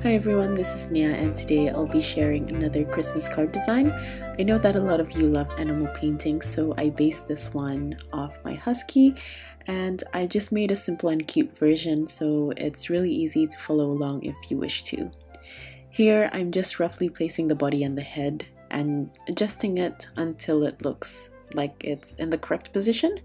Hi everyone, this is Mia and today I'll be sharing another Christmas card design. I know that a lot of you love animal painting, so I based this one off my Husky and I just made a simple and cute version, so it's really easy to follow along if you wish to. Here I'm just roughly placing the body and the head and adjusting it until it looks like it's in the correct position.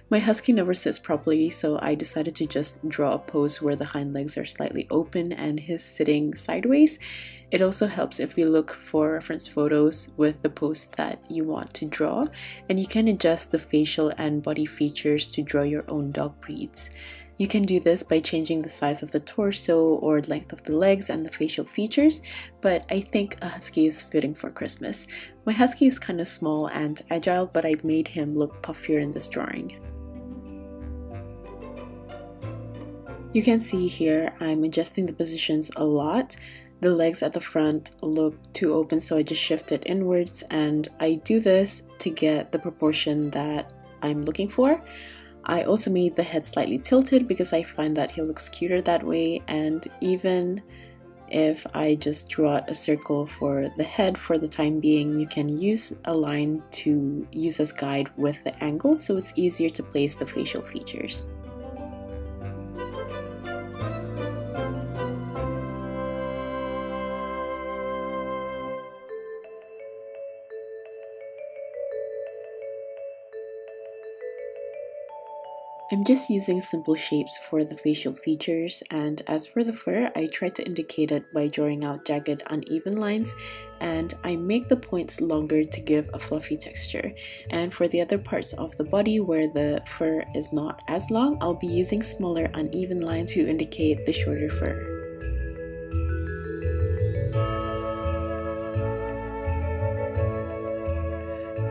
My Husky never sits properly, so I decided to just draw a pose where the hind legs are slightly open and he's sitting sideways. It also helps if you look for reference photos with the pose that you want to draw, and you can adjust the facial and body features to draw your own dog breeds. You can do this by changing the size of the torso or length of the legs and the facial features, but I think a Husky is fitting for Christmas. My Husky is kind of small and agile, but I made him look puffier in this drawing. You can see here I'm adjusting the positions a lot. The legs at the front look too open, so I just shift it inwards, and I do this to get the proportion that I'm looking for. I also made the head slightly tilted because I find that he looks cuter that way, and even if I just draw out a circle for the head for the time being, you can use a line to use as guide with the angle, so it's easier to place the facial features. I'm just using simple shapes for the facial features, and as for the fur, I try to indicate it by drawing out jagged, uneven lines, and I make the points longer to give a fluffy texture. And for the other parts of the body where the fur is not as long, I'll be using smaller, uneven lines to indicate the shorter fur.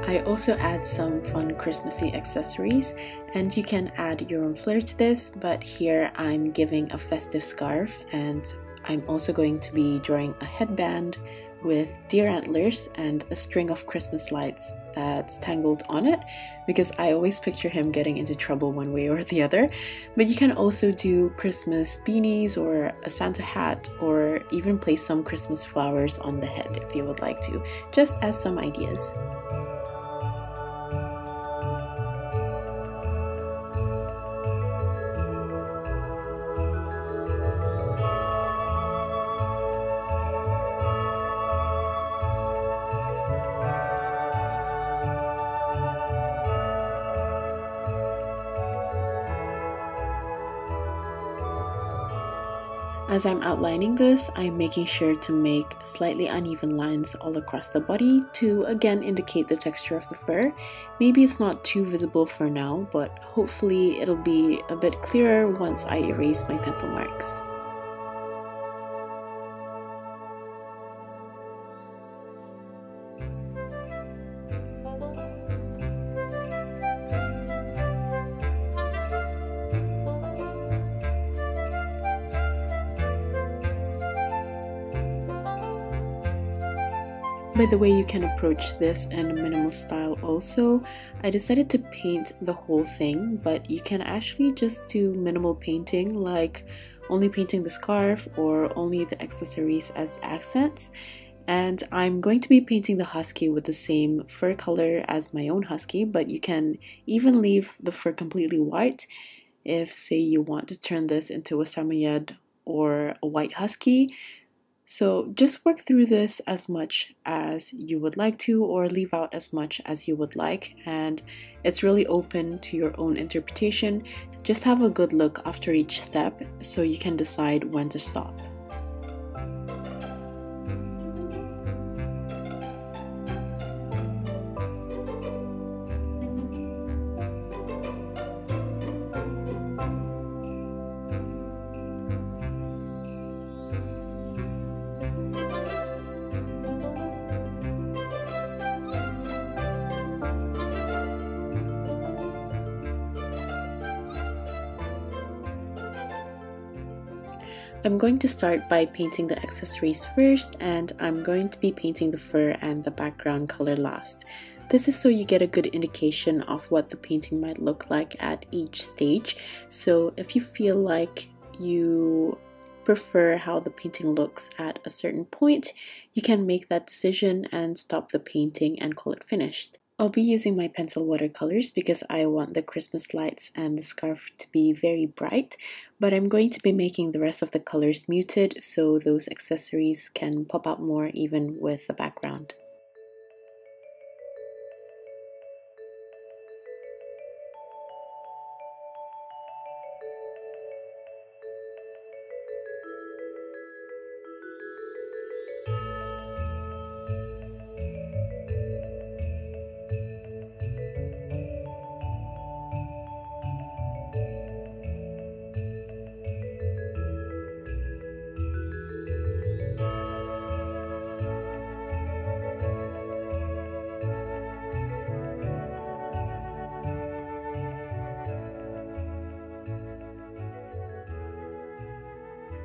I also add some fun Christmassy accessories, and you can add your own flair to this, but here I'm giving a festive scarf, and I'm also going to be drawing a headband with deer antlers and a string of Christmas lights that's tangled on it, because I always picture him getting into trouble one way or the other. But you can also do Christmas beanies or a Santa hat, or even place some Christmas flowers on the head if you would like to, just as some ideas. As I'm outlining this, I'm making sure to make slightly uneven lines all across the body to again indicate the texture of the fur. Maybe it's not too visible for now, but hopefully it'll be a bit clearer once I erase my pencil marks. By the way, you can approach this in a minimal style also. I decided to paint the whole thing, but you can actually just do minimal painting, like only painting the scarf or only the accessories as accents. And I'm going to be painting the Husky with the same fur color as my own Husky, but you can even leave the fur completely white if, say, you want to turn this into a Samoyed or a white Husky. So just work through this as much as you would like to, or leave out as much as you would like, and it's really open to your own interpretation. Just have a good look after each step so you can decide when to stop. I'm going to start by painting the accessories first, and I'm going to be painting the fur and the background color last. This is so you get a good indication of what the painting might look like at each stage. So if you feel like you prefer how the painting looks at a certain point, you can make that decision and stop the painting and call it finished. I'll be using my Pentel watercolors because I want the Christmas lights and the scarf to be very bright, but I'm going to be making the rest of the colors muted so those accessories can pop out more even with the background.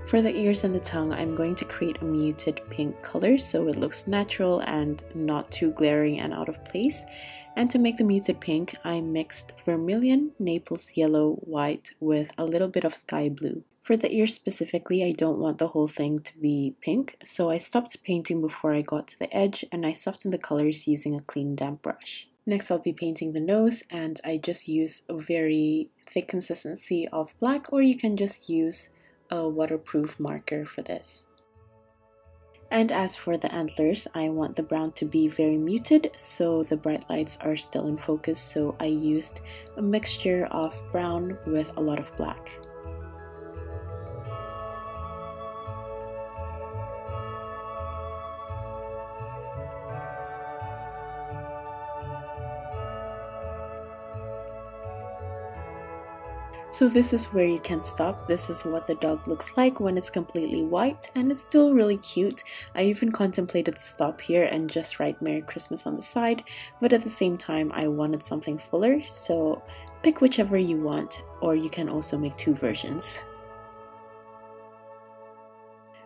For the ears and the tongue, I'm going to create a muted pink color so it looks natural and not too glaring and out of place. And to make the muted pink, I mixed vermilion, Naples yellow, white with a little bit of sky blue. For the ears specifically, I don't want the whole thing to be pink, so I stopped painting before I got to the edge and I softened the colors using a clean damp brush. Next, I'll be painting the nose, and I just use a very thick consistency of black, or you can just use a waterproof marker for this. And as for the antlers, I want the brown to be very muted so the bright lights are still in focus, so I used a mixture of brown with a lot of black. So this is where you can stop. This is what the dog looks like when it's completely white, and it's still really cute. I even contemplated to stop here and just write Merry Christmas on the side, but at the same time I wanted something fuller, so pick whichever you want, or you can also make two versions.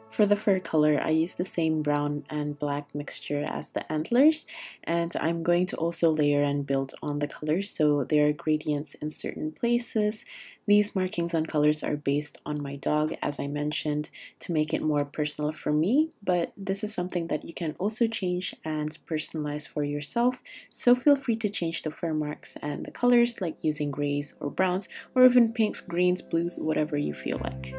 For the fur color, I used the same brown and black mixture as the antlers, and I'm going to also layer and build on the colors so there are gradients in certain places. These markings on colors are based on my dog, as I mentioned, to make it more personal for me, but this is something that you can also change and personalize for yourself, so feel free to change the fur marks and the colors, like using grays or browns, or even pinks, greens, blues, whatever you feel like.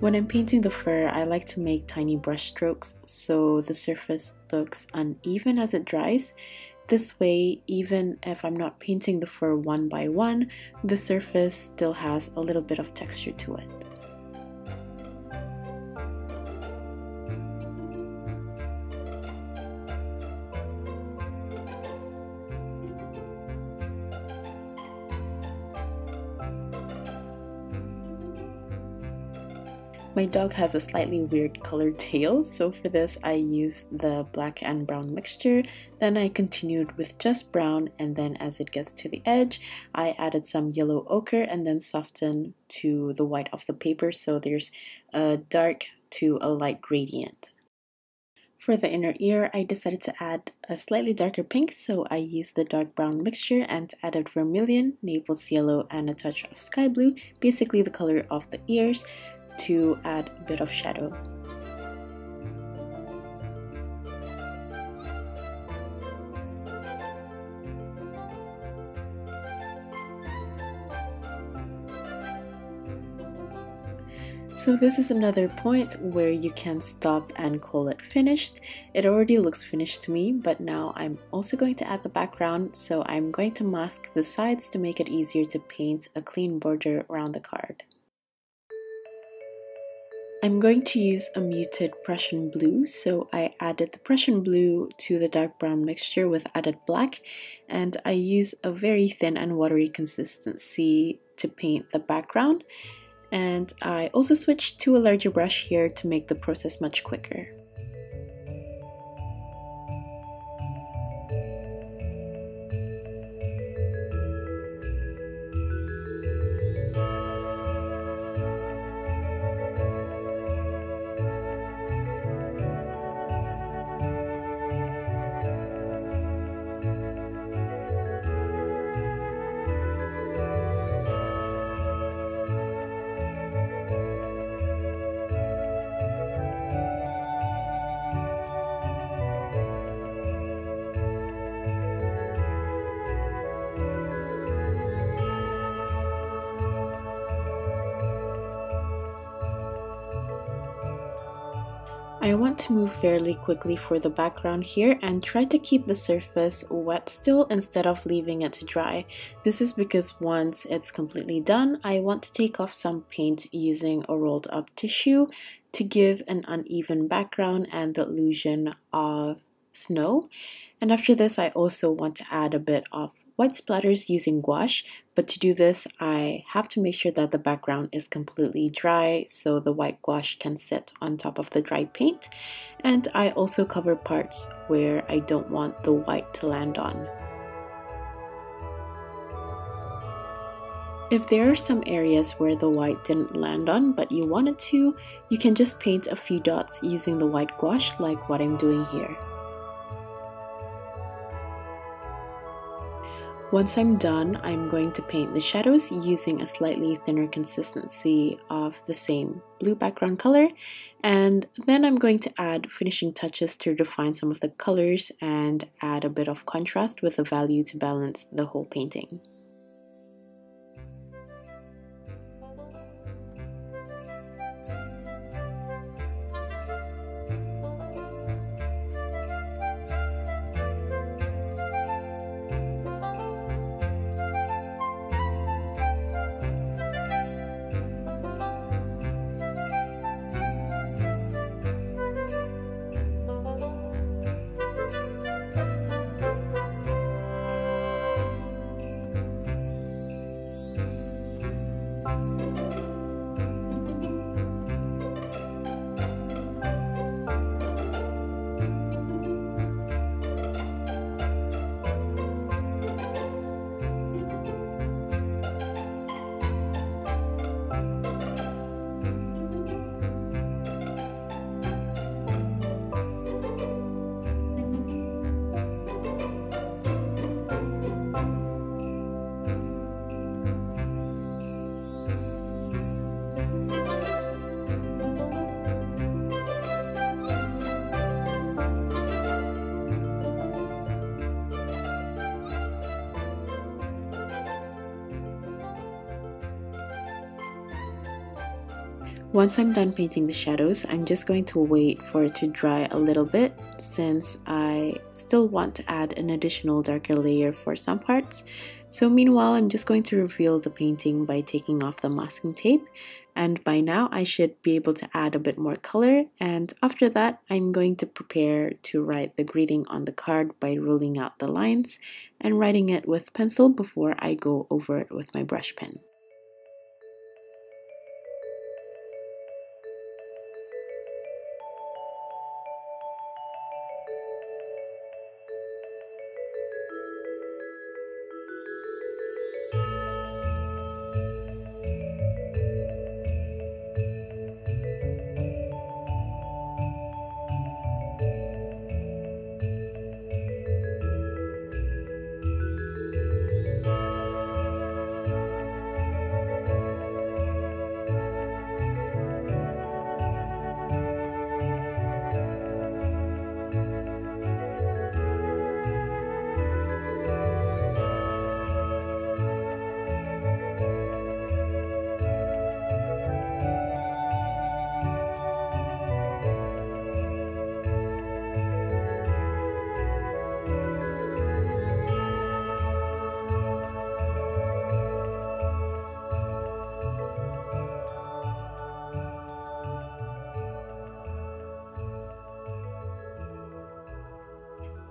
When I'm painting the fur, I like to make tiny brush strokes so the surface looks uneven as it dries. This way, even if I'm not painting the fur one by one, the surface still has a little bit of texture to it. My dog has a slightly weird colored tail, so for this I used the black and brown mixture. Then I continued with just brown, and then as it gets to the edge, I added some yellow ochre and then softened to the white of the paper, so there's a dark to a light gradient. For the inner ear, I decided to add a slightly darker pink, so I used the dark brown mixture and added vermilion, Naples yellow, and a touch of sky blue, basically the color of the ears, to add a bit of shadow. So this is another point where you can stop and call it finished. It already looks finished to me, but now I'm also going to add the background, so I'm going to mask the sides to make it easier to paint a clean border around the card. I'm going to use a muted Prussian blue, so I added the Prussian blue to the dark brown mixture with added black, and I use a very thin and watery consistency to paint the background. And I also switched to a larger brush here to make the process much quicker. I want to move fairly quickly for the background here and try to keep the surface wet still instead of leaving it to dry. This is because once it's completely done, I want to take off some paint using a rolled up tissue to give an uneven background and the illusion of snow. And after this, I also want to add a bit of white splatters using gouache, but to do this, I have to make sure that the background is completely dry so the white gouache can sit on top of the dry paint. And I also cover parts where I don't want the white to land on. If there are some areas where the white didn't land on but you wanted to, you can just paint a few dots using the white gouache like what I'm doing here. Once I'm done, I'm going to paint the shadows using a slightly thinner consistency of the same blue background color, and then I'm going to add finishing touches to define some of the colors and add a bit of contrast with the value to balance the whole painting. Once I'm done painting the shadows, I'm just going to wait for it to dry a little bit since I still want to add an additional darker layer for some parts. So meanwhile, I'm just going to reveal the painting by taking off the masking tape, and by now I should be able to add a bit more color, and after that I'm going to prepare to write the greeting on the card by ruling out the lines and writing it with pencil before I go over it with my brush pen.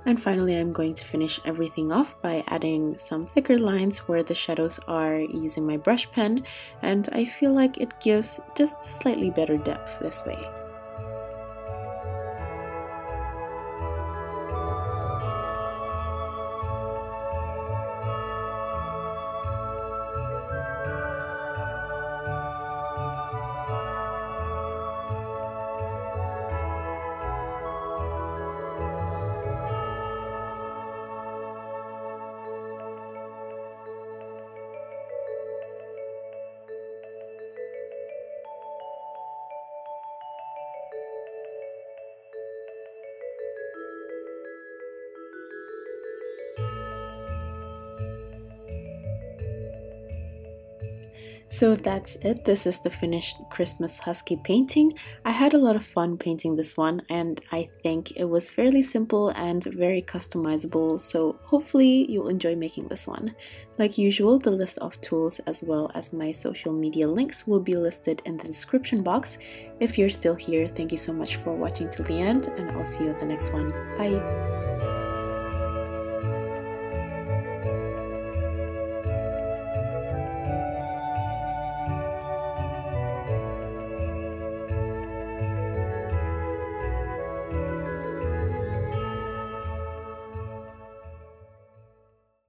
And finally, I'm going to finish everything off by adding some thicker lines where the shadows are using my brush pen, and I feel like it gives just slightly better depth this way. So that's it. This is the finished Christmas Husky painting. I had a lot of fun painting this one, and I think it was fairly simple and very customizable, so hopefully you'll enjoy making this one. Like usual, the list of tools as well as my social media links will be listed in the description box. If you're still here, thank you so much for watching till the end, and I'll see you at the next one. Bye!